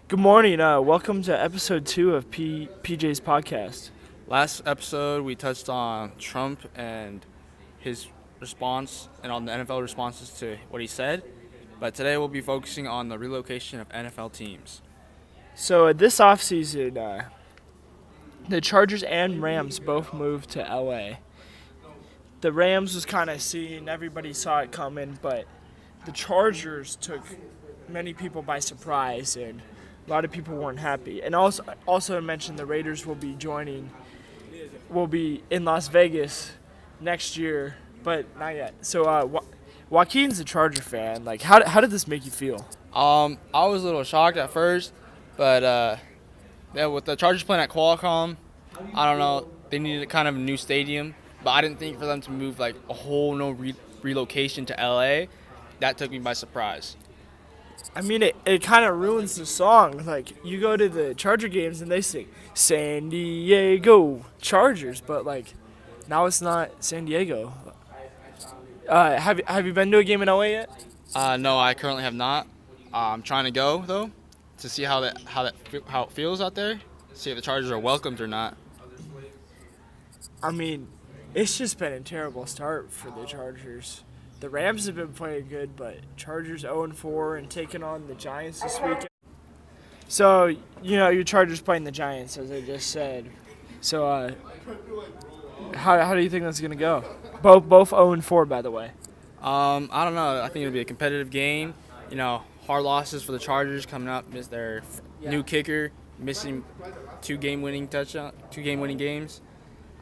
Good morning. Welcome to episode 2 of PJ's podcast. Last episode, we touched on Trump and his response and on the NFL responses to what he said. But today we'll be focusing on the relocation of NFL teams. So this offseason, the Chargers and Rams both moved to LA. The Rams was kind of seen, everybody saw it coming, but the Chargers took many people by surprise, and a lot of people weren't happy. And also mentioned the Raiders will be in Las Vegas next year, but not yet. So Joaquin's a Charger fan. Like, how did this make you feel? I was a little shocked at first, but yeah, with the Chargers playing at Qualcomm, I don't know, they needed kind of a new stadium, but I didn't think for them to move like a whole relocation to LA. That took me by surprise. I mean, it kind of ruins the song. Like, you go to the Charger games and they sing San Diego Chargers, but like, now it's not San Diego. Have you been to a game in LA yet? No, I currently have not. I'm trying to go though to see how it feels out there. See if the Chargers are welcomed or not. I mean, it's just been a terrible start for the Chargers. The Rams have been playing good, but Chargers 0-4 and taking on the Giants this weekend. So, your Chargers playing the Giants, as I just said. So, how do you think that's going to go? Both 0-4, by the way. I don't know. I think it'll be a competitive game. Hard losses for the Chargers coming up. Miss their new kicker, missing two game-winning games.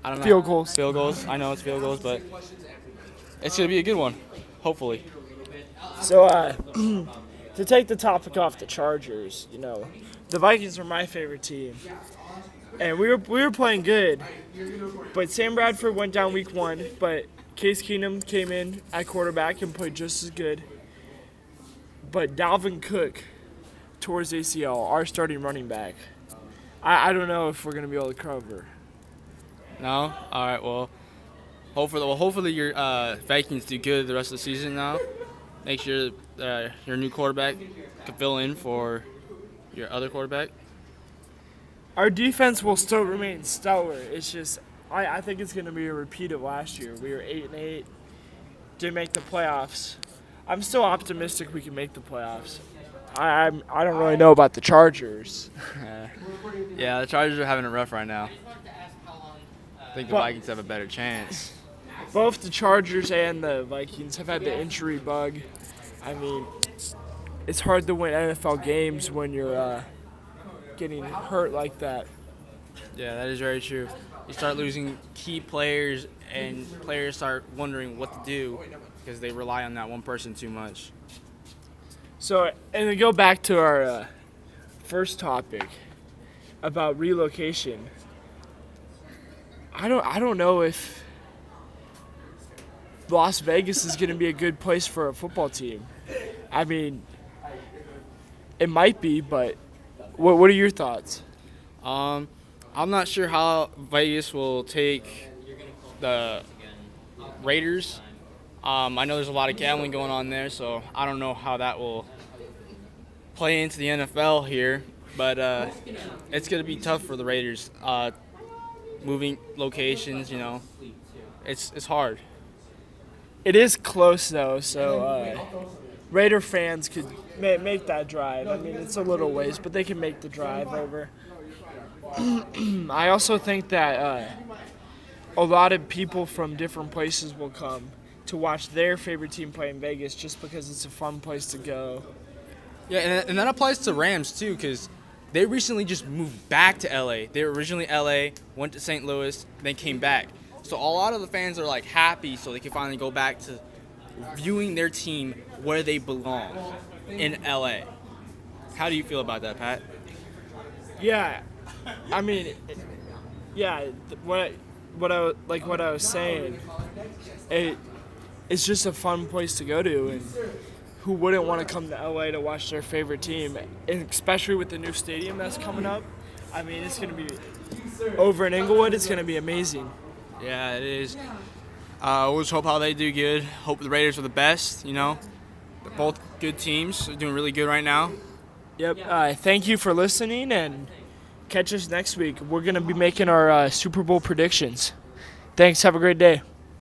I don't know. Field goals. Field goals. I know it's field goals, but it's gonna be a good one. Hopefully. So, to take the topic off the Chargers, the Vikings were my favorite team, and we were playing good, but Sam Bradford went down week 1, but Case Keenum came in at quarterback and played just as good. But Dalvin Cook tore his ACL, our starting running back. I don't know if we're gonna be able to cover. No. All right. Well, hopefully your Vikings do good the rest of the season now. Make sure your new quarterback can fill in for your other quarterback. Our defense will still remain stellar. It's just I think it's going to be a repeat of last year. We were 8-8, didn't make the playoffs. I'm still optimistic we can make the playoffs. I don't really know about the Chargers. Yeah, the Chargers are having it rough right now. I think the Vikings have a better chance. Both the Chargers and the Vikings have had the injury bug. I mean, it's hard to win NFL games when you're getting hurt like that. Yeah, that is very true. You start losing key players, and players start wondering what to do because they rely on that one person too much. So, and to go back to our first topic about relocation, I don't know if Las Vegas is going to be a good place for a football team. I mean, it might be, but what are your thoughts? I'm not sure how Vegas will take the Raiders. I know there's a lot of gambling going on there, so I don't know how that will play into the NFL here. But it's going to be tough for the Raiders. Moving locations, it's hard. It is close, though, so Raider fans could make that drive. I mean, it's a little ways, but they can make the drive over. I also think that a lot of people from different places will come to watch their favorite team play in Vegas just because it's a fun place to go. Yeah, and that applies to Rams, too, because they recently just moved back to L.A. They were originally L.A., went to St. Louis, then came back. So a lot of the fans are like happy so they can finally go back to viewing their team where they belong, in LA. How do you feel about that, Pat? Yeah, I mean, yeah. What I was saying, it's just a fun place to go to, and who wouldn't want to come to LA to watch their favorite team, and especially with the new stadium that's coming up. I mean, it's gonna be over in Inglewood. It's gonna be amazing. Yeah, it is. We'll just hope how they do good. Hope the Raiders are the best, They're both good teams. They're doing really good right now. Yep. Thank you for listening, and catch us next week. We're going to be making our Super Bowl predictions. Thanks. Have a great day.